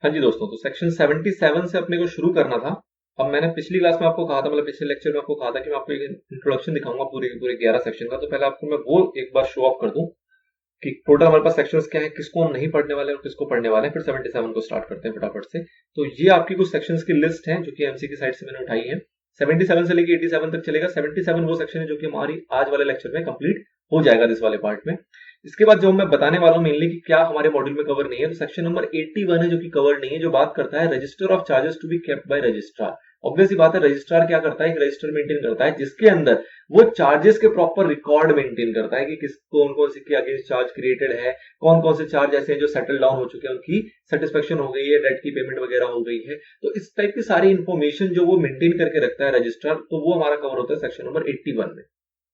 हाँ जी दोस्तों, तो सेक्शन 77 से अपने को शुरू करना था। अब मैंने पिछली क्लास में आपको कहा था, मतलब पिछले लेक्चर में आपको कहा था कि मैं आपको एक इंट्रोडक्शन दिखाऊंगा पूरे के पूरे 11 सेक्शन का। तो पहले आपको मैं वो एक बार शो ऑफ कर दूं कि टोटल हमारे पास सेक्शंस क्या है, किसको हम नहीं पढ़ने वाले और किसको पढ़ने वाले हैं। फिर 77 को स्टार्ट करते हैं फटाफट से। तो ये आपकी कुछ सेक्शंस की लिस्ट है जो कि एमसी की साइड से मैंने उठाई है। 77 से लेके 87 तक चलेगा। 77 वो सेक्शन है जो कि हमारी आज वाले लेक्चर में कंप्लीट हो जाएगा दिस वाले पार्ट में। इसके बाद जो मैं बताने वाला हूं मेनली कि क्या हमारे मॉड्यूल में कवर नहीं है, तो सेक्शन नंबर 81 है जो कि कवर नहीं है, जो बात करता है register of charges to be kept by registrar. Obviously बात है, रजिस्ट्रार क्या करता है, एक रजिस्टर मेंटेन करता है जिसके अंदर वो चार्जेस के प्रॉपर रिकॉर्ड मेंटेन करता है कि किस कौन कौन से के अगेंस्ट चार्ज क्रिएटेड है, कौन कौन से चार्ज ऐसे हैं जो सेटल डाउन हो चुके हैं, उनकी सेटिस्फेक्शन हो गई है, डेट की पेमेंट वगैरह हो गई है। तो इस टाइप की सारी इंफॉर्मेशन जो वो मेंटेन करके रखता है रजिस्ट्रार, तो वो हमारा कवर होता है सेक्शन नंबर 81 में।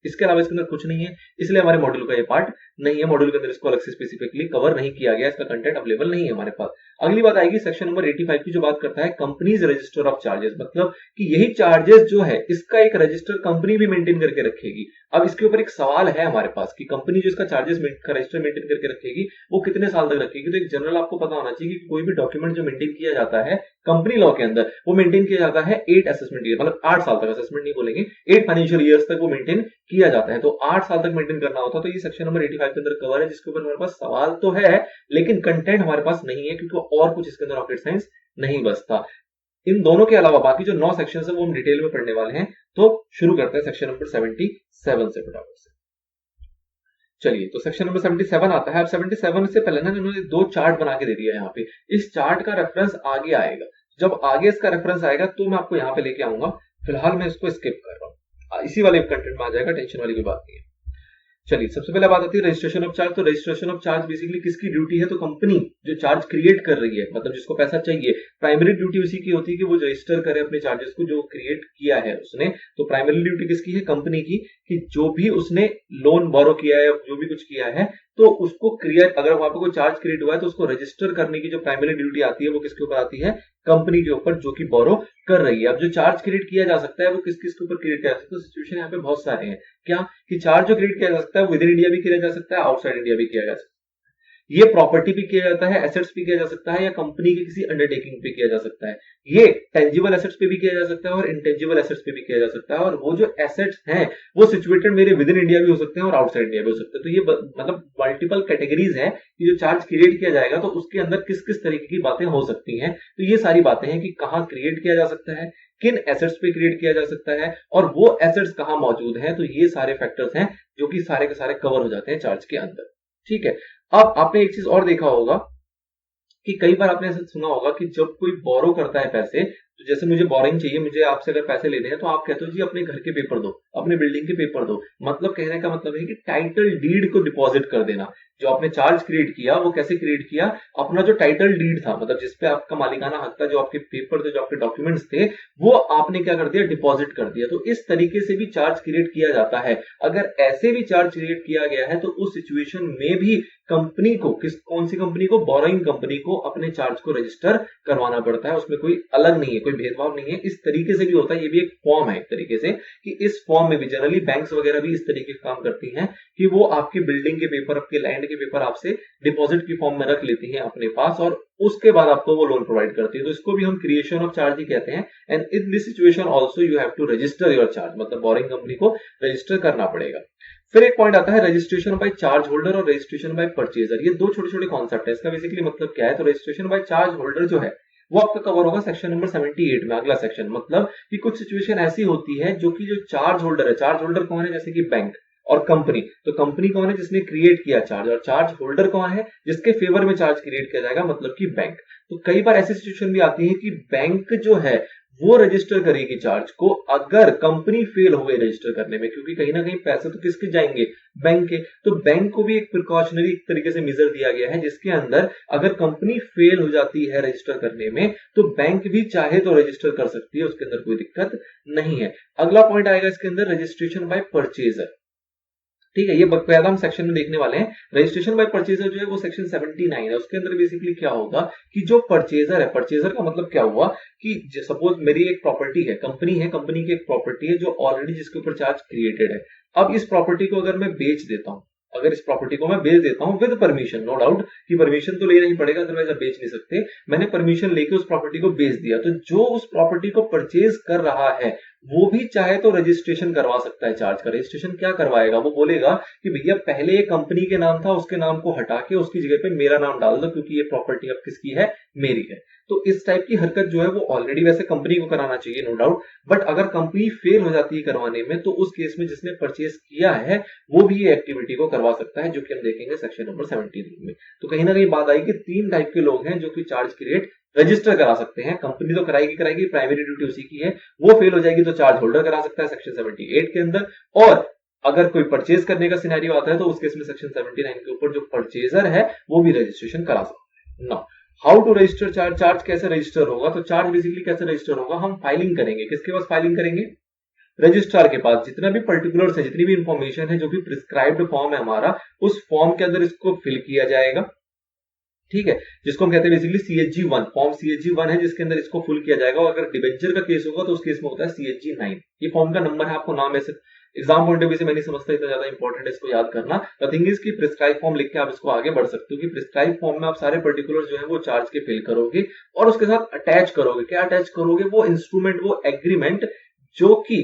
इसके अलावा इसके अंदर कुछ नहीं है, इसलिए हमारे मॉड्यूल का ये पार्ट नहीं है। मॉड्यूल के अंदर इसको अलग से स्पेसिफिकली कवर नहीं किया गया, इसका कंटेंट अवेलेबल नहीं है हमारे पास। अगली बात आएगी सेक्शन नंबर 85 की, जो बात करता है कंपनीज रजिस्टर ऑफ चार्जेस, मतलब कि यही चार्जेस जो है इसका एक रजिस्टर कंपनी भी मेंटेन करके रखेगी। अब इसके ऊपर एक सवाल है हमारे पास कि कंपनी जो इसका चार्जेस का रजिस्टर मेंटेन करके रखेगी वो कितने साल तक रखेगी। तो एक जनरल आपको पता होना चाहिए कि कोई भी डॉक्यूमेंट जो मेंटेन किया जाता है कंपनी लॉ के अंदर, वो मेंटेन किया जाता है 8 असेसमेंट ईयर, मतलब 8 साल तक, असेसमेंट नहीं बोलेंगे, 8 फाइनेंशियल ईयर्स तक वो मेंटेन किया जाता है। तो 8 साल तक मेंटेन करना होता है। तो ये सेक्शन नंबर 85 के अंदर कवर है, जिसके ऊपर हमारे पास सवाल तो है लेकिन कंटेंट हमारे पास नहीं है, क्योंकि और कुछ इसके अंदर रॉकेट साइंस नहीं बसता। इन दोनों के अलावा बाकी जो 9 सेक्शन है वो हम डिटेल में पढ़ने वाले हैं। तो शुरू करते हैं सेक्शन नंबर 77 से फटाफट से। चलिए, तो सेक्शन नंबर 77 आता है। अब 77 से पहले ना इन्होंने दो चार्ट बना के दे दिया है यहाँ पे। इस चार्ट का रेफरेंस आगे आएगा, जब आगे इसका रेफरेंस आएगा तो मैं आपको यहाँ पे लेके आऊंगा। फिलहाल मैं इसको स्किप कर रहा हूँ, इसी वाले कंटेंट में आ जाएगा, टेंशन वाली कोई बात नहीं है। चलिए, सबसे पहले बात आती है रजिस्ट्रेशन ऑफ चार्ज। तो रजिस्ट्रेशन ऑफ चार्ज बेसिकली किसकी ड्यूटी है, तो कंपनी जो चार्ज क्रिएट कर रही है, मतलब जिसको पैसा चाहिए, प्राइमरी ड्यूटी उसी की होती है कि वो रजिस्टर करे अपने चार्जेस को जो क्रिएट किया है उसने। तो प्राइमरी ड्यूटी किसकी है, कंपनी की, कि जो भी उसने लोन बोरो किया है, जो भी कुछ किया है, तो उसको क्रिएट, अगर वहां पे कोई चार्ज क्रिएट हुआ है तो उसको रजिस्टर करने की जो प्राइमरी ड्यूटी आती है वो किसके ऊपर आती है, कंपनी के ऊपर, जो कि बोरो कर रही है। अब जो चार्ज क्रिएट किया जा सकता है वो किस किस के ऊपर क्रिएट किया जा सकता है, तो सिचुएशन यहाँ पे बहुत सारे हैं। क्या कि चार्ज जो क्रिएट किया जा सकता है विद इन इंडिया भी किया जा सकता है, आउटसाइड इंडिया भी किया जा सकता है। ये प्रॉपर्टी पे किया जाता है, एसेट्स पे किया जा सकता है, या कंपनी के किसी अंडरटेकिंग पे किया जा सकता है। ये टेंजिबल एसेट्स पे भी किया जा सकता है और इंटेंजिबल एसेट्स पे भी किया जा सकता है। और वो जो एसेट्स हैं वो सिचुएटेड मेरे विद इन इंडिया भी हो सकते हैं और आउटसाइड इंडिया भी हो सकते हैं। तो ये मतलब मल्टीपल कैटेगरीज है कि जो चार्ज क्रिएट किया जाएगा तो उसके अंदर किस किस तरीके की बातें हो सकती हैं। तो ये सारी बातें हैं कि कहाँ क्रिएट किया जा सकता है, किन एसेट्स पे क्रिएट किया जा सकता है, और वो एसेट्स कहाँ मौजूद हैं। तो ये सारे फैक्टर्स हैं जो कि सारे के सारे कवर हो जाते हैं चार्ज के अंदर। ठीक है। अब आपने एक चीज और देखा होगा कि कई बार आपने ऐसा सुना होगा कि जब कोई बोरो करता है पैसे, तो जैसे मुझे बोरिंग चाहिए, मुझे आपसे अगर पैसे लेने हैं तो आप कहते हो जी अपने घर के पेपर दो, अपने बिल्डिंग के पेपर दो। मतलब कहने का मतलब है कि टाइटल डीड को डिपॉजिट कर देना। जो आपने चार्ज क्रिएट किया वो कैसे क्रिएट किया, अपना जो टाइटल डीड था, मतलब जिसपे आपका मालिकाना हक था, जो आपके पेपर थे, जो आपके डॉक्यूमेंट्स थे, वो आपने क्या कर दिया, डिपॉजिट कर दिया। तो इस तरीके से भी चार्ज क्रिएट किया जाता है। अगर ऐसे भी चार्ज क्रिएट किया गया है तो उस सिचुएशन में भी कंपनी को, कौन सी कंपनी को, बोरोइंग कंपनी को अपने चार्ज को रजिस्टर करवाना पड़ता है। उसमें कोई अलग नहीं है, कोई भेदभाव नहीं है। इस तरीके से भी होता है, ये भी एक फॉर्म है एक तरीके से, कि इस फॉर्म में भी जनरली बैंक्स वगैरह भी इस तरीके का काम करती हैं कि वो आपकी बिल्डिंग के पेपर, आपके लैंड के पेपर आपसे डिपॉजिट की फॉर्म में रख लेती हैं अपने पास, और उसके बाद आपको वो लोन प्रोवाइड करती है। तो इसको भी हम क्रिएशन ऑफ चार्ज ही कहते हैं। And in this situation also you have to register your charge, मतलब बोरिंग कंपनी को रजिस्टर करना पड़ेगा। फिर एक पॉइंट आता है रजिस्ट्रेशन बाय चार्ज होल्डर और रजिस्ट्रेशन बाय परचेजर। ये दो छोटे छोटे कॉन्सेप्ट है। इसका बेसिकली मतलब क्या है, तो रजिस्ट्रेशन बाय चार्ज होल्डर जो है वो आपका कवर होगा सेक्शन नंबर 78 में, अगला सेक्शन। मतलब कि कुछ सिचुएशन ऐसी होती है जो कि जो चार्ज होल्डर है, चार्ज होल्डर कौन है, जैसे कि बैंक और कंपनी। तो कंपनी कौन है, जिसने क्रिएट किया चार्ज, और चार्ज होल्डर कौन है, जिसके फेवर में चार्ज क्रिएट किया जाएगा, मतलब कि बैंक। तो कई बार ऐसी सिचुएशन भी आती है कि बैंक जो है वो रजिस्टर करेगी चार्ज को, अगर कंपनी फेल हो गई रजिस्टर करने में, क्योंकि कहीं ना कहीं पैसे तो किसके जाएंगे, बैंक के। तो बैंक को भी एक प्रिकॉशनरी तरीके से मेजर दिया गया है, जिसके अंदर अगर कंपनी फेल हो जाती है रजिस्टर करने में तो बैंक भी चाहे तो रजिस्टर कर सकती है, उसके अंदर कोई दिक्कत नहीं है। अगला पॉइंट आएगा इसके अंदर रजिस्ट्रेशन बाय परचेजर। ठीक है, ये पहला हम सेक्शन में देखने वाले हैं। रजिस्ट्रेशन बाय परचेजर जो है वो सेक्शन 79 है। उसके अंदर बेसिकली क्या होगा कि जो परचेजर है, परचेजर का मतलब क्या हुआ कि सपोज मेरी एक प्रॉपर्टी है, कंपनी की एक प्रॉपर्टी है जो ऑलरेडी जिसके ऊपर चार्ज क्रिएटेड है। अब इस प्रॉपर्टी को अगर मैं बेच देता हूं, अगर इस प्रॉपर्टी को मैं बेच देता हूं विद परमिशन, नो डाउट कि परमिशन तो लेना ही पड़ेगा, अदरवाइज आप बेच नहीं सकते, मैंने परमिशन लेके उस प्रॉपर्टी को बेच दिया, तो जो उस प्रॉपर्टी को परचेज कर रहा है वो भी चाहे तो रजिस्ट्रेशन करवा सकता है चार्ज का। रजिस्ट्रेशन क्या करवाएगा, वो बोलेगा कि भैया पहले ये कंपनी के नाम था, उसके नाम को हटा के उसकी जगह पे मेरा नाम डाल दो, क्योंकि ये प्रॉपर्टी अब किसकी है, मेरी है। तो इस टाइप की हरकत जो है वो ऑलरेडी वैसे कंपनी को कराना चाहिए, नो डाउट, बट अगर कंपनी फेल हो जाती है करवाने में, तो उस केस में जिसने परचेज किया है वो भी ये एक्टिविटी को करवा सकता है, जो कि हम देखेंगे सेक्शन नंबर 17 में। तो कहीं ना कहीं बात आई कि 3 टाइप के लोग हैं जो कि चार्ज की रेट रजिस्टर करा सकते हैं। कंपनी तो कराएगी कराएगी, प्राइमरी ड्यूटी उसी की है, वो फेल हो जाएगी तो चार्ज होल्डर करा सकता है सेक्शन 78 के अंदर। और अगर कोई परचेज करने का सिनेरियो आता है तो उस केस में सेक्शन 79 के ऊपर जो परचेजर है वो भी रजिस्ट्रेशन करा सकता है। Now how to register charge, charge कैसे रजिस्टर होगा, तो चार्ज बेसिकली कैसे रजिस्टर होगा, हम फाइलिंग करेंगे, किसके पास फाइलिंग करेंगे, रजिस्ट्रार के पास। जितना भी पर्टिकुलर्स है, जितनी भी इंफॉर्मेशन है, जो भी प्रिस्क्राइब्ड फॉर्म है हमारा, उस फॉर्म के अंदर इसको फिल किया जाएगा, ठीक है, जिसको हम कहते हैं बेसिकली CHG1, फॉर्म CHG1 है जिसके अंदर इसको फुल किया जाएगा। और अगर डिबेंचर का केस होगा तो उस केस में होता है CHG9। ये फॉर्म का नंबर है, आपको नाम ऐसे एग्जाम पॉइंट ऑफ व्यू से मैं नहीं समझता इतना ज्यादा इंपॉर्टेंट है इसको याद करना। द थिंग इज कि प्रिस्क्राइब फॉर्म लिख के आप इसको आगे बढ़ सकते हो कि प्रिस्क्राइब फॉर्म में आप सारे पर्टिकुलर्स जो है वो चार्ज के फिल करोगे और उसके साथ अटैच करोगे। क्या अटैच करोगे, वो इंस्ट्रूमेंट, वो एग्रीमेंट जो कि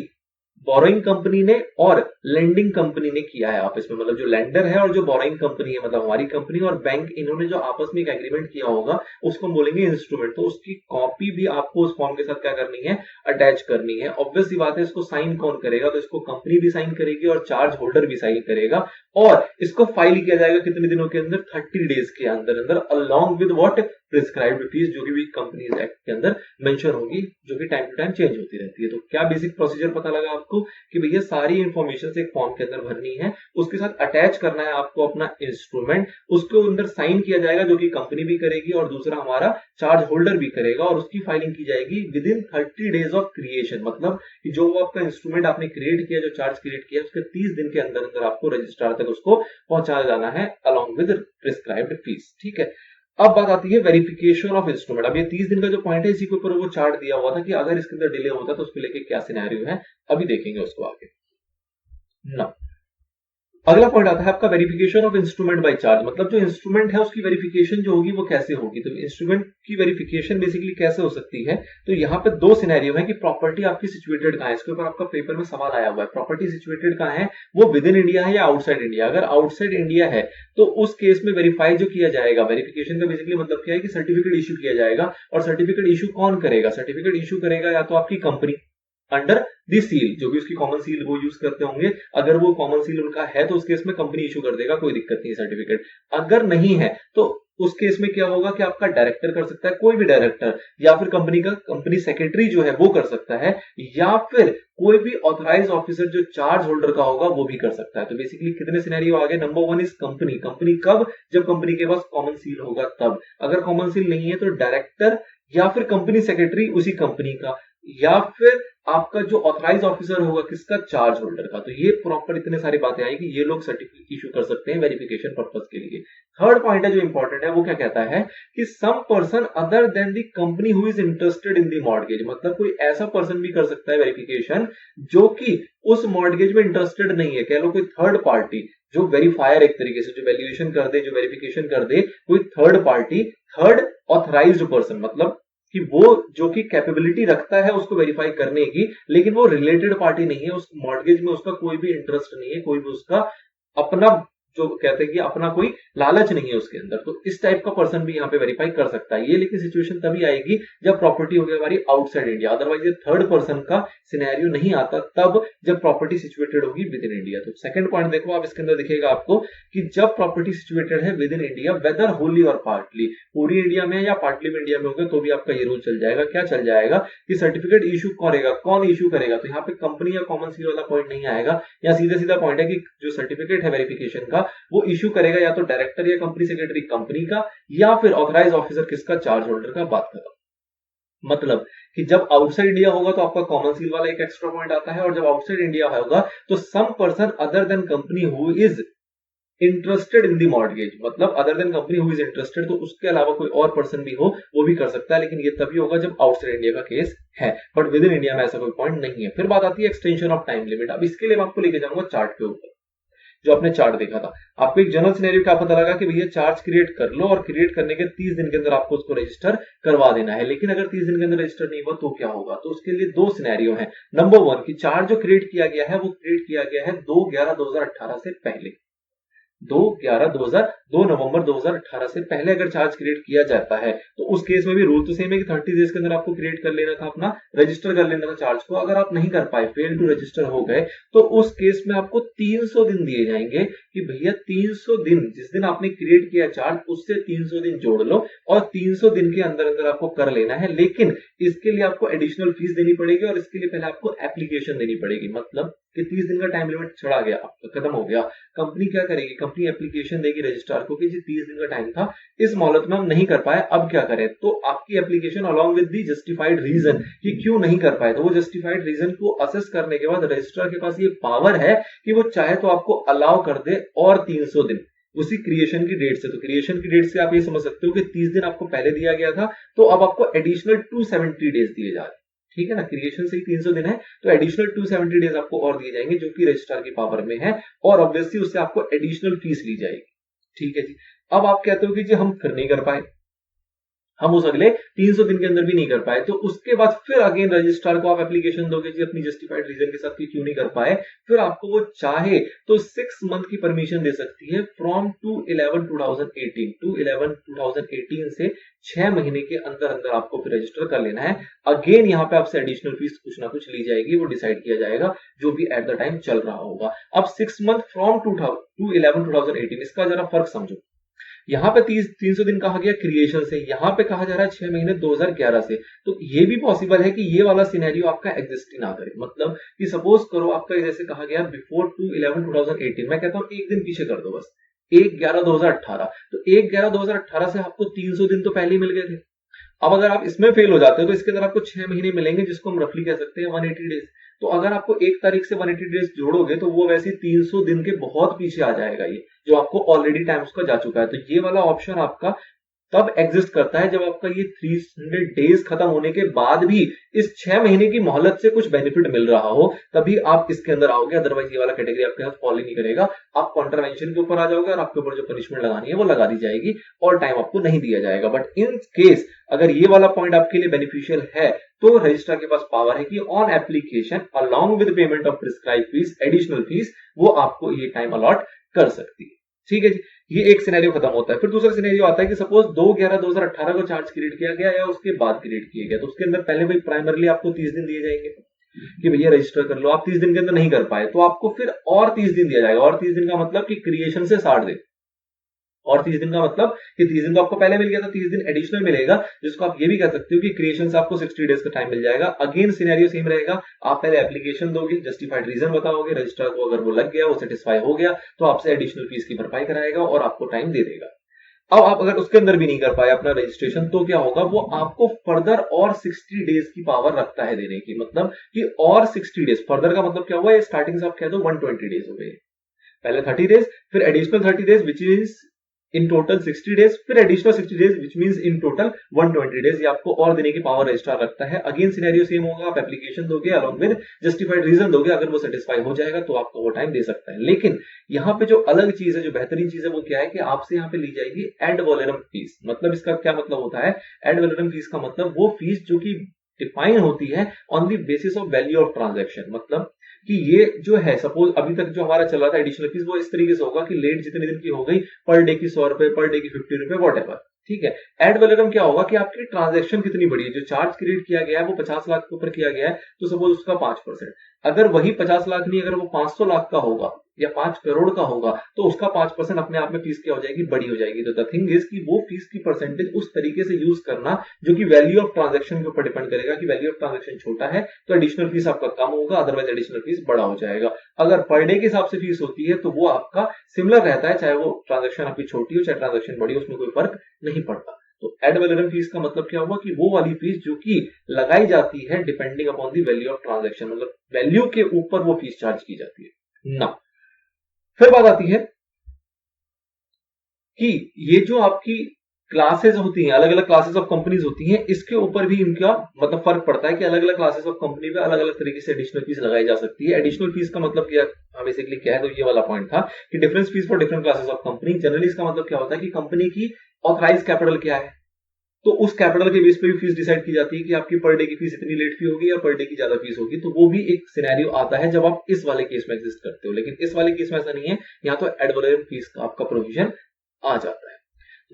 बोरोइंग कंपनी ने और लेंडिंग कंपनी ने किया है आपस में, मतलब जो लेंडर है और जो बोरोइंग कंपनी है, मतलब हमारी कंपनी और बैंक, इन्होंने जो आपस में एक एग्रीमेंट किया होगा उसको हम बोलेंगे इंस्ट्रूमेंट। तो उसकी कॉपी भी आपको उस फॉर्म के साथ क्या करनी है, अटैच करनी है। ऑब्वियस सी बात है, इसको साइन कौन करेगा, तो इसको कंपनी भी साइन करेगी और चार्ज होल्डर भी साइन करेगा, और इसको फाइल किया जाएगा कितने दिनों के अंदर, 30 डेज के अंदर अंदर, along with what, prescribed fees, जो कि भी कंपनीज एक्ट के अंदर मेंशन होगी, जो कि टाइम टू टाइम चेंज होती रहती है। तो क्या बेसिक प्रोसीजर पता लगा आपको कि भैया सारी इंफॉर्मेशन एक फॉर्म के अंदर भरनी है, उसके साथ अटैच करना है आपको अपना इंस्ट्रूमेंट, उसके अंदर साइन किया जाएगा जो कि कंपनी भी करेगी और दूसरा हमारा चार्ज होल्डर भी करेगा, और उसकी फाइलिंग की जाएगी with in 30 days of creation. मतलब कि जो वो आपका इंस्ट्रूमेंट आपने क्रिएट किया, जो चार्ज क्रिएट किया, उसके 30 दिन के अंदर अंदर आपको रजिस्ट्रार तक उसको पहुंचा जाना है अलोंग विद प्रिस्क्राइब्ड फीस। ठीक है, अब बात आती है वेरिफिकेशन ऑफ इंस्ट्रूमेंट। अब ये 30 दिन का जो पॉइंट है, इसी के ऊपर वो चार्ट दिया हुआ था कि अगर इसके अंदर डिले होता है तो उसको लेके क्या सिनेरियो है, अभी देखेंगे उसको आगे ना। अगला पॉइंट आता है आपका verification of instrument by charge. मतलब जो इंस्ट्रूमेंट है उसकी वेरिफिकेशन जो होगी वो कैसे होगी, तो इंस्ट्रूमेंट की वेरिफिकेशन बेसिकली कैसे हो सकती है, तो यहाँ पे 2 सिनेरियो है कि प्रॉपर्टी आपकी सिचुएटेड कहाँ है। इसके ऊपर आपका पेपर में सवाल आया हुआ है, प्रॉपर्टी सिचुएटेड कहाँ है, वो विद इन इंडिया है या आउटसाइड इंडिया। अगर आउटसाइड इंडिया है तो उस केस में वेरीफाई जो किया जाएगा, वेरिफिकेशन का बेसिकली मतलब क्या है कि सर्टिफिकेट इशू किया जाएगा, और सर्टिफिकेट इशू कौन करेगा, सर्टिफिकेट इशू करेगा या तो आपकी कंपनी अंडर दी सील, जो भी उसकी कॉमन सील वो यूज करते होंगे। अगर वो कॉमन सील उनका है तो उस केस में कंपनी इशू कर देगा, कोई दिक्कत नहीं है सर्टिफिकेट। अगर नहीं है तो उस केस में क्या होगा कि आपका डायरेक्टर कर सकता है, कोई भी डायरेक्टर, या फिर कंपनी का कंपनी सेक्रेटरी जो है वो कर सकता है, या फिर कोई भी ऑथराइज ऑफिसर जो चार्ज होल्डर का होगा वो भी कर सकता है। तो बेसिकली कितने सिनेरियो आ गए, नंबर 1 इज कंपनी। कंपनी कब, जब कंपनी के पास कॉमन सील होगा तब। अगर कॉमन सील नहीं है तो डायरेक्टर या फिर कंपनी सेक्रेटरी उसी कंपनी का, या फिर आपका जो ऑथराइज ऑफिसर होगा किसका, चार्ज होल्डर का। तो ये प्रॉपर इतने सारी बातें आएगी, ये लोग सर्टिफिकेट इशू कर सकते हैं वेरिफिकेशन पर्पस के लिए। थर्ड पॉइंट है जो इंपॉर्टेंट है, वो क्या कहता है कि some person other than the company who is interested in the mortgage. मतलब कोई ऐसा पर्सन भी कर सकता है वेरिफिकेशन जो कि उस मॉर्गेज में इंटरेस्टेड नहीं है, कह लो कोई थर्ड पार्टी जो वेरीफायर, एक तरीके से जो वैल्यूएशन कर दे, जो वेरिफिकेशन कर दे, कोई third party, third authorised person, मतलब कि वो जो कि कैपेबिलिटी रखता है उसको वेरीफाई करने की, लेकिन वो रिलेटेड पार्टी नहीं है, उस मॉर्गेज में उसका कोई भी इंटरेस्ट नहीं है, कोई भी उसका अपना जो कहते हैं कि अपना कोई लालच नहीं है उसके अंदर। तो इस टाइप का पर्सन भी यहाँ पे वेरीफाई कर सकता है। ये लेकिन सिचुएशन तभी आएगी जब प्रॉपर्टी होगी हमारी आउटसाइड इंडिया, अदरवाइज ये थर्ड पर्सन का सिनेरियो नहीं आता तब जब प्रॉपर्टी सिचुएटेड होगी विद इन इंडिया। तो सेकंड पॉइंट देखो आप, इसके अंदर दिखेगा आपको कि जब प्रॉपर्टी सिचुएटेड है within India, whether wholly और पार्टली, पूरी इंडिया में या पार्टली में इंडिया में होगा, तो भी आपका ये रूल चल जाएगा। क्या चल जाएगा कि सर्टिफिकेट इशू करेगा, कौन इशू करेगा, तो यहाँ पे कंपनी या कॉमन सील वाला पॉइंट नहीं आएगा। यहाँ सीधा सीधा पॉइंट है कि जो सर्टिफिकेट है वेरिफिकेशन का वो इशू करेगा या तो डायरेक्टर या कंपनी सेक्रेटरी कंपनी का, या फिर ऑथराइज ऑफिसर किसका, चार्ज होल्डर का। बात खत्म। मतलब कि जब आउटसाइड इंडिया होगा तो आपका कॉमन सील वाला एक एक्स्ट्रा पॉइंट आता है, और जब आउटसाइड इंडिया होगा तो some person other than company who is interested in the mortgage, मतलब other than company who is interested, तो उसके अलावा कोई और पर्सन भी हो वो भी कर सकता है, लेकिन ये तभी होगा जब आउटसाइड इंडिया का केस है, बट विद इन इंडिया में ऐसा कोई पॉइंट नहीं है। फिर बात आती है एक्सटेंशन ऑफ टाइम लिमिट। अब इसके लिए मैं आपको लेके जाऊंगा चार्ट के ऊपर जो आपने चार्ट देखा था। आपको एक जनरल सिनेरियो क्या पता लगा कि भैया चार्ज क्रिएट कर लो और क्रिएट करने के 30 दिन के अंदर आपको उसको रजिस्टर करवा देना है। लेकिन अगर 30 दिन के अंदर रजिस्टर नहीं हुआ तो क्या होगा? तो उसके लिए दो सिनेरियो है। नंबर 1 कि चार्ज जो क्रिएट किया गया है वो क्रिएट किया गया है 2/11/2018 से पहले। 2 नवंबर 2018 से पहले अगर चार्ज क्रिएट किया जाता है तो उस केस में भी रूल तो सेम है कि 30 डेज के अंदर आपको क्रिएट कर लेना था, अपना रजिस्टर कर लेना था चार्ज को। अगर आप नहीं कर पाए, फेल टू रजिस्टर हो गए, तो उस केस में आपको 300 दिन दिए जाएंगे कि भैया 300 दिन, जिस दिन आपने क्रिएट किया चार्ज उससे 300 दिन जोड़ लो और 300 दिन के अंदर अंदर आपको कर लेना है। लेकिन इसके लिए आपको एडिशनल फीस देनी पड़ेगी और इसके लिए पहले आपको एप्लीकेशन देनी पड़ेगी। मतलब कि 30 दिन का टाइम लिमिट चढ़ा गया, खत्म हो गया, कंपनी क्या करेगी? कंपनी एप्लीकेशन देगी रजिस्ट्रार को कि जी 30 दिन का टाइम था, इस मोहलत में हम नहीं कर पाए, अब क्या करें? तो आपकी application along with the justified reason कि क्यों नहीं कर पाए, तो वो जस्टिफाइड रीजन को असेस करने के बाद रजिस्ट्रार के पास ये पावर है कि वो चाहे तो आपको अलाउ कर दे और 300 दिन उसी क्रिएशन की डेट से। तो क्रिएशन की डेट से आप ये समझ सकते हो कि 30 दिन आपको पहले दिया गया था, तो अब आपको एडिशनल 270 डेज दिए जा रहे हैं। ठीक है ना, क्रिएशन से ही 300 दिन है तो एडिशनल 270 डेज आपको और दिए जाएंगे जो कि रजिस्ट्रार की पावर में है और ऑब्वियसली उससे आपको एडिशनल फीस ली जाएगी। ठीक है जी। अब आप कहते हो कि जी हम फिर नहीं कर पाए, हम उस अगले 300 दिन के अंदर भी नहीं कर पाए, तो उसके बाद फिर अगेन रजिस्ट्रार को आप एप्लीकेशन दोगे जी अपनी जस्टिफाइड रीजन के साथ कि क्यों नहीं कर पाए। फिर आपको वो चाहे तो 6 मंथ की परमिशन दे सकती है फ्रॉम 2/11/2018 2/11/2018 से 6 महीने के अंदर अंदर आपको फिर रजिस्टर कर लेना है। अगेन यहाँ पे आपसे एडिशनल फीस कुछ ना कुछ ली जाएगी, वो डिसाइड किया जाएगा जो भी एट द टाइम चल रहा होगा। अब 6 मंथ फ्रॉम 2/11/2018, इसका जरा फर्क समझो। यहाँ पे 300 दिन कहा गया क्रिएशन से, यहाँ पे कहा जा रहा है 6 महीने 2011 से। तो ये भी पॉसिबल है कि ये वाला सिनेरियो आपका एग्जिस्ट ही ना करे। मतलब कि सपोज करो आपका जैसे कहा गया बिफोर 2/11/2018, मैं कहता हूँ एक दिन पीछे कर दो बस, 1/11/2018। तो 1/11/2018 से आपको 300 दिन तो पहले ही मिल गए थे। अब अगर आप इसमें फेल हो जाते हो तो इसके अंदर आपको 6 महीने मिलेंगे जिसको हम रफली कह सकते हैं 180 डेज। तो अगर आपको 1 तारीख से 180 डेज जोड़ोगे तो वो वैसे 300 दिन के बहुत पीछे आ जाएगा, ये जो आपको ऑलरेडी टाइम उसका जा चुका है। तो ये वाला ऑप्शन आपका तब एग्जिस्ट करता है जब आपका ये 300 डेज खत्म होने के बाद भी इस 6 महीने की मोहलत से कुछ बेनिफिट मिल रहा हो, तभी आप इसके अंदर आओगे। अदरवाइज ये वाला कैटेगरी आपके साथ फॉलो नहीं करेगा, आप कॉन्ट्रावेंशन के ऊपर आ जाओगे और आपके ऊपर जो पनिशमेंट लगानी है वो लगा दी जाएगी और टाइम आपको नहीं दिया जाएगा। बट इन केस अगर ये वाला पॉइंट आपके लिए बेनिफिशियल है तो रजिस्ट्रार के पास पावर है कि on application along with payment of prescribe fees, additional fees, वो आपको ये टाइम अलॉट कर सकती है। ठीक है जी, ये एक सिनेरियो खत्म होता है। फिर दूसरा सिनेरियो आता है कि सपोज 2/11/2018 को चार्ज क्रिएट किया गया या उसके बाद क्रिएट किया गया, तो उसके अंदर पहले भाई प्राइमरली आपको 30 दिन दिए जाएंगे कि भैया रजिस्टर कर लो। आप 30 दिन के अंदर नहीं कर पाए तो आपको फिर और 30 दिन दिया जाएगा। और 30 दिन का मतलब कि क्रिएशन से 60 दिन, और 30 दिन का मतलब कि 30 दिन तो आपको पहले मिल गया था, 30 दिन एडिशनल मिलेगा, जिसको आप ये भी कह सकते हो कि क्रिएशन से आपको 60 डेज का टाइम मिल जाएगा। अगेन सिनेरियो सेम रहेगा, आप पहले एप्लीकेशन दोगे, जस्टिफाइड रीजन बताओगे, रजिस्ट्रार को अगर वो लग गया, वो सेटिस्फाई हो गया तो आपसे एडिशनल फीस की भरपाई कराएगा और आपको टाइम दे देगा। अब आप अगर उसके अंदर भी नहीं कर पाए अपना रजिस्ट्रेशन तो क्या होगा? वो आपको फर्दर और 60 डेज की पावर रखता है देने की। मतलब कि और 60 डेज, फर्दर का मतलब क्या हुआ? स्टार्टिंग से आप कह दो 120 डेज हो गए, पहले 30 डेज, फिर additional 30 days which is in total 60 days, फिर additional 60 days which means in total 120 days. ये आपको और देने की पावर रजिस्ट्रार रखता है। अगेन सिनेरियो सेम होगा, आप एप्लीकेशन दोगे अलॉन्ग विद जस्टिफाइड रीजन दोगे, अगर वो सेटिस्फाई हो जाएगा तो आपको वो टाइम दे सकता है। लेकिन यहाँ पे जो अलग चीज है, जो बेहतरीन चीज है, वो क्या है कि आपसे यहाँ पे ली जाएगी एड वैलोरम फीस। मतलब इसका क्या मतलब होता है? एड वैलोरम फीस का मतलब वो फीस जो कि डिफाइन होती है on the basis of value of transaction. मतलब कि ये जो है, सपोज अभी तक जो हमारा चल रहा था एडिशनल फीस, वो इस तरीके से होगा कि लेट जितने दिन की हो गई, पर डे की 100 रुपए, पर डे की 50 रुपए, वॉट एवर। ठीक है। एड वैलोरम क्या होगा कि आपकी ट्रांजैक्शन कितनी बड़ी है, जो चार्ज क्रिएट किया गया है वो 50 लाख के ऊपर किया गया है, तो सपोज उसका 5%, अगर वही 50 लाख नहीं, अगर वो 500 लाख का होगा या 5 करोड़ का होगा तो उसका 5% अपने आप में फीस क्या हो जाएगी? बड़ी हो जाएगी। तो द थिंग इज कि वो फीस की परसेंटेज उस तरीके से यूज करना जो कि वैल्यू ऑफ ट्रांजैक्शन के ऊपर डिपेंड करेगा कि वैल्यू ऑफ ट्रांजैक्शन छोटा है तो एडिशनल फीस आपका कम होगा, अदरवाइज एडिशनल फीस बड़ा हो जाएगा। अगर पर डे के हिसाब से फीस होती है तो वो आपका सिमिलर रहता है, चाहे वो ट्रांजैक्शन आपकी छोटी हो चाहे ट्रांजैक्शन बड़ी हो, उसमें कोई फर्क नहीं पड़ता। तो एड वैलोरम फीस का मतलब क्या हुआ कि वो वाली फीस जो कि लगाई जाती है depending upon the value of transaction, मतलब वैल्यू के ऊपर वो फीस चार्ज की जाती है ना। फिर बात आती है कि ये जो आपकी क्लासेस होती हैं, अलग अलग क्लासेस ऑफ कंपनीज होती हैं, इसके ऊपर भी इनका मतलब फर्क पड़ता है कि अलग अलग क्लासेस ऑफ कंपनी पे अलग अलग तरीके से एडिशनल फीस लगाई जा सकती है। एडिशनल फीस का मतलब क्या बेसिकली क्या है, तो ये वाला पॉइंट था कि difference fees for different classes of company. Generally इसका मतलब क्या होता है कि कंपनी की ऑथराइज कैपिटल क्या है, तो उस कैपिटल के बेस पे भी फीस डिसाइड की जाती है कि आपकी पर डे की फीस इतनी लेट फी होगी या पर डे की ज्यादा फीस होगी। तो वो भी एक सिनेरियो आता है जब आप इस वाले केस में एग्जिस्ट करते हो, लेकिन इस वाले केस में ऐसा नहीं है, यहाँ तो एड वैलोरम फीस का आपका प्रोविजन आ जाता है।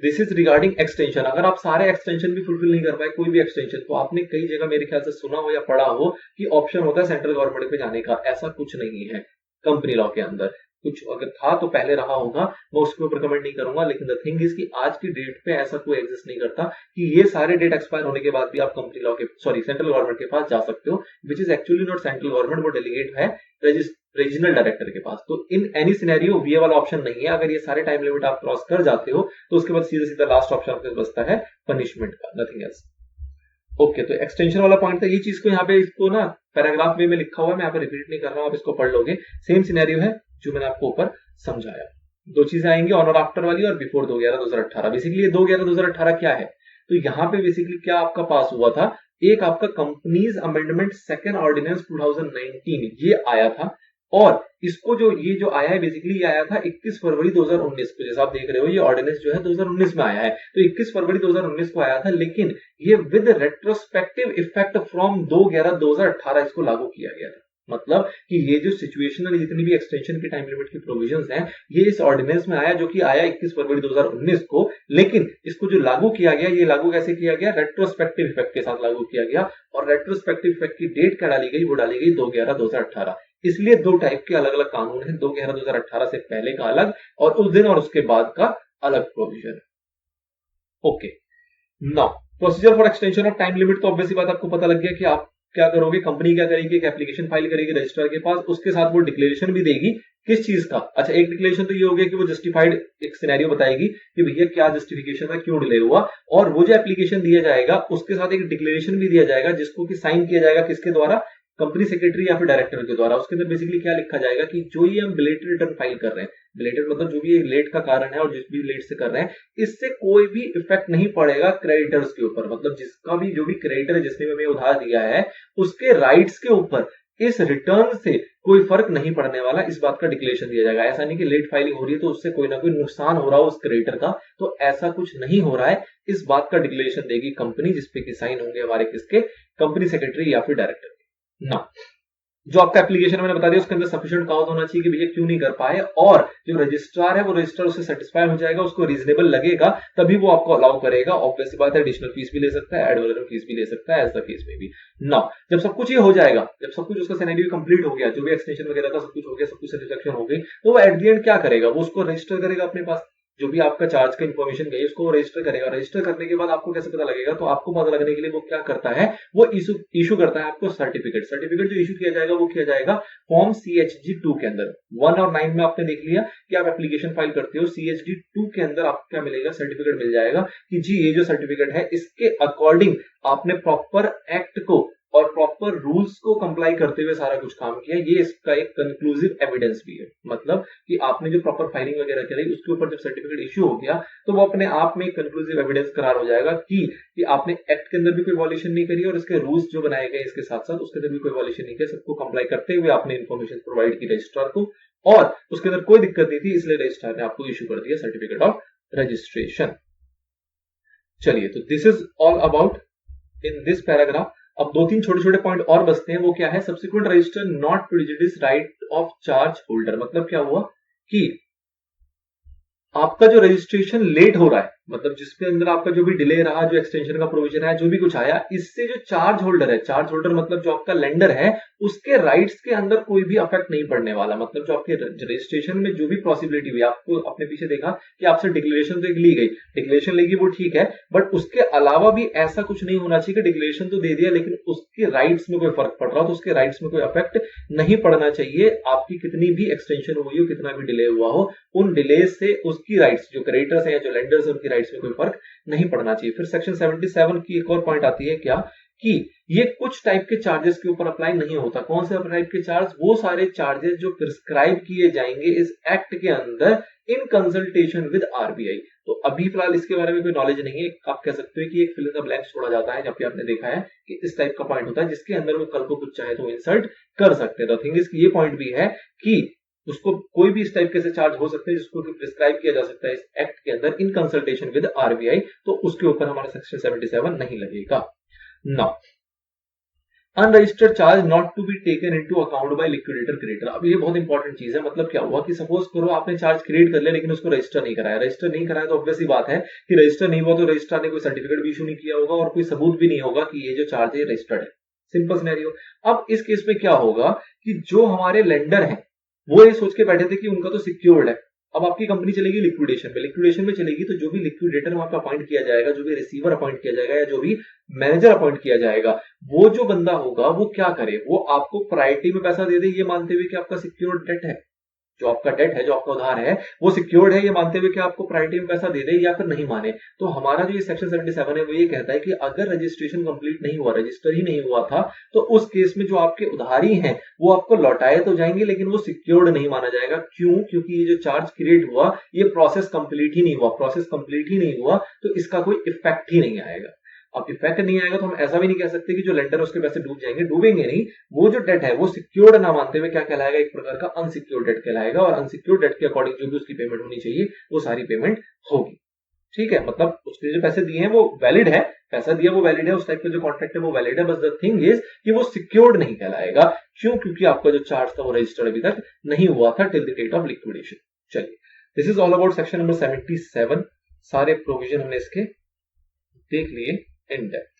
This is regarding extension. अगर आप सारे एक्सटेंशन भी फुलफिल नहीं कर पाए, कोई भी एक्सटेंशन, तो आपने कई जगह मेरे ख्याल से सुना हो या पढ़ा हो कि ऑप्शन होता है सेंट्रल गवर्नमेंट पे जाने का। ऐसा कुछ नहीं है कंपनी लॉ के अंदर। कुछ अगर था तो पहले रहा होगा, मैं उसके ऊपर कमेंट नहीं करूंगा, लेकिन द थिंग इज कि आज की डेट पे ऐसा कोई एग्जिस्ट नहीं करता कि ये सारे डेट एक्सपायर होने के बाद भी आप कंपनी लॉ के सेंट्रल गवर्नमेंट के पास जा सकते हो, which is actually not central government, वो डेलीगेट है रीजनल डायरेक्टर के पास। तो इन एनी सिनेरियो ये वाला ऑप्शन नहीं है। अगर ये सारे टाइम लिमिट आप क्रॉस कर जाते हो तो उसके बाद सीधा सीधा लास्ट ऑप्शन आपके बचता है पनिशमेंट का, नथिंग एल्स। ओके, तो एक्सटेंशन वाला पॉइंट था। ये चीज को यहाँ पे इसको ना पैराग्राफ वे में लिखा हुआ है, मैं यहाँ पे रिपीट नहीं कर रहा हूँ, आप इसको पढ़ लोगे। सेम सिनेरियो है जो मैंने आपको ऊपर समझाया। दो चीजें आएंगी, ऑन और आफ्टर वाली और बिफोर 2/11/2018। बेसिकली ये 2/11/2018 क्या है, तो यहाँ पे बेसिकली क्या आपका पास हुआ था, एक आपका कंपनीज अमेंडमेंट सेकेंड ऑर्डिनेंस 2019 ये आया था, और इसको जो ये जो आया है बेसिकली ये आया था 21 फरवरी 2019 को। जैसा आप देख रहे हो ये ऑर्डिनेंस जो है 2019 में आया है, तो 21 फरवरी 2019 को आया था, लेकिन ये विद रेट्रोस्पेक्टिव इफेक्ट फ्रॉम 2/11/2018 इसको लागू किया गया था। मतलब कि ये जो सिचुएशनल जितनी भी एक्सटेंशन के टाइम लिमिट की प्रोविजंस हैं, ये इस ऑर्डिनेंस में आया जो कि आया 21 फरवरी 2019 को, लेकिन इसको जो लागू किया गया, ये लागू कैसे किया गया, रेट्रोस्पेक्टिव इफेक्ट के साथ लागू किया गया। और रेट्रोस्पेक्टिव इफेक्ट की डेट क्या डाली गई, वो डाली गई 2/11/2018। इसलिए दो टाइप के अलग अलग कानून है, 2/11/2018 से पहले का अलग और उस दिन और उसके बाद का अलग provision. Okay, now procedure for extension of time limit. तो ऑब्वियसली बात आपको पता लग गया कि आप क्या करोगे, कंपनी क्या करेगी, एक एप्लीकेशन फाइल करेगी रजिस्ट्रार के पास, उसके साथ वो डिक्लेरेशन भी देगी किस चीज का। अच्छा, एक डिक्लेरेशन तो ये हो गया कि वो जस्टिफाइड एक सिनेरियो बताएगी कि भैया क्या जस्टिफिकेशन है, क्यों डिले हुआ, और वो जो एप्लीकेशन दिया जाएगा उसके साथ एक डिक्लेरेशन भी दिया जाएगा जिसको कि साइन किया जाएगा किसके द्वारा, कंपनी सेक्रेटरी या फिर डायरेक्टर के द्वारा। उसके अंदर बेसिकली क्या लिखा जाएगा कि जो ये हम बिलेटेड रिटर्न फाइल कर रहे हैं, बिलेटेड मतलब जो भी ये लेट का कारण है और जिस भी लेट से कर रहे हैं, इससे कोई भी इफेक्ट नहीं पड़ेगा क्रेडिटर्स के ऊपर। मतलब जिसका भी जो भी क्रेडिटर है जिसने हमें उधार दिया है, उसके राइट्स के ऊपर इस रिटर्न से कोई फर्क नहीं पड़ने वाला, इस बात का डिक्लेरेशन दिया जाएगा। ऐसा नहीं कि लेट फाइलिंग हो रही है तो उससे कोई ना कोई नुकसान हो रहा हो उस क्रेडिटर का, तो ऐसा कुछ नहीं हो रहा है। इस बात का डिक्लेरेशन देगी कंपनी, जिसपे कि साइन होंगे हमारे किसके, कंपनी सेक्रेटरी या फिर डायरेक्टर। ना जो आपका एप्लीकेशन मैंने बता दिया उसके अंदर सफिशिएंट काउंट होना चाहिए कि भैया क्यों नहीं कर पाए, और जो रजिस्ट्रार है वो रजिस्ट्रार उससे सेटिस्फाई हो जाएगा, उसको रीजनेबल लगेगा, तभी वो आपको अलाउ करेगा। ऑब्वियसली बात है, एडिशनल फीस भी ले सकता है, एड वैलोरम फीस भी ले सकता है, एज द केस में भी। नाउ जब सब कुछ ये हो जाएगा, जब सब कुछ उसका सिनेरियो कंप्लीट हो गया, जो भी एक्सटेंशन वगैरह था सब कुछ हो गया, सब कुछ सेटिस्फैक्शन हो गई, तो वो एट द एंड क्या करेगा, वो उसको रजिस्टर करेगा अपने पास, जो भी आपका चार्ज का इन्फॉर्मेशन गई उसको रजिस्टर करेगा। रजिस्टर करने के बाद आपको कैसे पता लगेगा, तो आपको पता लगने के लिए वो क्या करता है, वो इशू करता है आपको सर्टिफिकेट। सर्टिफिकेट जो इशू किया जाएगा वो किया जाएगा फॉर्म CHG-2 के अंदर। 1 और 9 में आपने देख लिया कि आप एप्लीकेशन फाइल करते हो, CHG-2 के अंदर आपको क्या मिलेगा, सर्टिफिकेट मिल जाएगा कि जी ये जो सर्टिफिकेट है इसके अकॉर्डिंग आपने प्रॉपर एक्ट को और प्रॉपर रूल्स को कंप्लाई करते हुए सारा कुछ काम किया। ये इसका एक कंक्लूसिव एविडेंस भी है, मतलब कि आपने जो प्रॉपर फाइलिंग वगैरह करी उसके ऊपर जब सर्टिफिकेट इश्यू हो गया तो वो अपने आप में कंक्लूसिव एविडेंस करार हो जाएगा कि आपने एक्ट के अंदर भी कोई वॉल्यूशन नहीं करी और इसके रूल्स जो बनाए गए इसके साथ साथ उसके अंदर भी कोई वॉल्यूशन नहीं किया, सबको कंप्लाई करते हुए आपने इन्फॉर्मेशन प्रोवाइड की रजिस्ट्रार को, और उसके अंदर कोई दिक्कत नहीं थी, इसलिए रजिस्ट्रार ने आपको इश्यू कर दिया सर्टिफिकेट ऑफ रजिस्ट्रेशन। चलिए, तो this is all about in this paragraph. अब 2-3 छोटे छोटे पॉइंट और बचते हैं, वो क्या है, subsequent register not prejudice right of charge holder. मतलब क्या हुआ कि आपका जो रजिस्ट्रेशन लेट हो रहा है, मतलब जिसके अंदर आपका जो भी डिले रहा, जो एक्सटेंशन का प्रोविजन है, जो भी कुछ आया, इससे जो चार्ज होल्डर है, चार्ज होल्डर मतलब जो आपका लेंडर है, उसके राइट्स के अंदर कोई भी अफेक्ट नहीं पड़ने वाला। मतलब जो आपके रजिस्ट्रेशन में जो भी पॉसिबिलिटी हुई, आपको अपने पीछे देखा कि आपसे डिक्लेरेशन तो एक ली गई, डिक्लेरेशन लेगी वो ठीक है, बट उसके अलावा भी ऐसा कुछ नहीं होना चाहिए कि डिक्लेरेशन तो दे दिया लेकिन उसके राइट्स में कोई फर्क पड़ रहा हो, तो उसके राइट्स में कोई अफेक्ट नहीं पड़ना चाहिए। आपकी कितनी भी एक्सटेंशन हुई हो, कितना भी डिले हुआ हो, उन डिले से उसकी राइट्स, जो क्रेडिटर्स हैं या जो लेंडर्स हैं, उनकी राइट्स में कोई फर्क नहीं पड़ना चाहिए। फिर सेक्शन 77 की एक और पॉइंट आती है क्या, कि ये कुछ टाइप के चार्जेस के ऊपर अप्लाई नहीं होता। कौन से टाइप के चार्ज, वो सारे चार्जेस जो प्रिस्क्राइब किए जाएंगे इस एक्ट के अंदर इन कंसल्टेशन विद RBI। तो अभी फिलहाल इसके बारे में कोई नॉलेज नहीं है। आप कह सकते हो कि एक फिल इन द ब्लैंक्स छोड़ा जाता है, जब भी आपने देखा है कि इस टाइप का पॉइंट होता है जिसके अंदर वो कल को कुछ चाहे तो इंसर्ट कर सकते हैं। द थिंग इज ये पॉइंट भी है कि उसको कोई भी इस टाइप के से चार्ज हो सकते हैं जिसको प्रिस्क्राइब किया जा सकता है इस एक्ट के अंदर इन कंसल्टेशन विद आरबीआई, तो उसके ऊपर हमारा सेक्शन 77 नहीं लगेगा। Now unregistered charge not to be taken into account by liquidator creator. अब ये बहुत इंपॉर्टेंट चीज है। मतलब क्या हुआ कि सपोज करो आपने चार्ज क्रिएट कर लिया लेकिन उसको रजिस्टर नहीं कराया। रजिस्टर नहीं कराया तो ऑब्वियस सी बात है कि रजिस्टर नहीं हुआ तो रजिस्ट्रार ने कोई सर्टिफिकेट भी इशू नहीं किया होगा और कोई सबूत भी नहीं होगा कि ये जो चार्ज है रजिस्टर्ड है। Simple scenario. अब इस केस में क्या होगा कि जो हमारे लेंडर हैं वो ये सोच के बैठे थे कि उनका तो सिक्योर्ड है। अब आपकी कंपनी चलेगी लिक्विडेशन में चलेगी तो जो भी लिक्विडेटर वहां पे अपॉइंट किया जाएगा, जो भी रिसीवर अपॉइंट किया जाएगा या जो भी मैनेजर अपॉइंट किया जाएगा, वो जो बंदा होगा वो क्या करे, वो आपको प्रायोरिटी में पैसा दे दे ये मानते हुए कि आपका सिक्योर्ड डेट है, जो आपका डेट है, जो आपका उधार है वो सिक्योर्ड है ये मानते हुए कि आपको प्रायोरिटी में पैसा दे दे या फिर नहीं माने। तो हमारा जो ये सेक्शन 77 है वो ये कहता है कि अगर रजिस्ट्रेशन कंप्लीट नहीं हुआ, रजिस्टर ही नहीं हुआ था, तो उस केस में जो आपके उधारी हैं वो आपको लौटाए तो जाएंगे लेकिन वो सिक्योर्ड नहीं माना जाएगा। क्यों? क्योंकि ये जो चार्ज क्रिएट हुआ ये प्रोसेस कंप्लीट ही नहीं हुआ, तो इसका कोई इफेक्ट ही नहीं आएगा। अब इफेक्ट नहीं आएगा तो हम ऐसा भी नहीं कह सकते कि जो लेंडर उसके पैसे डूब जाएंगे, डूबेंगे नहीं। वो जो डेट है वो सिक्योर्ड ना मानते हुए क्या कहलाएगा, एक प्रकार का अनसिक्योर्ड डेट कहलाएगा और अनसिक्योर्ड डेट के अकॉर्डिंग जो भी उसकी पेमेंट होनी चाहिए वो सारी पेमेंट होगी। ठीक है, मतलब उसने जो पैसे दिए हैं वो वैलिड है, पैसा दिया वो वैलिड है, उस टाइप का जो कॉन्ट्रैक्ट है वो वैलिड है, बस द थिंग इज कि वो सिक्योर्ड नहीं कहलाएगा। क्यों? क्योंकि आपका जो चार्ज था वो रजिस्टर्ड अभी तक नहीं हुआ था till the date of liquidation. चलिए, this is all about section number 77। सारे प्रोविजन हमने इसके देख लिए इन डेप्थ।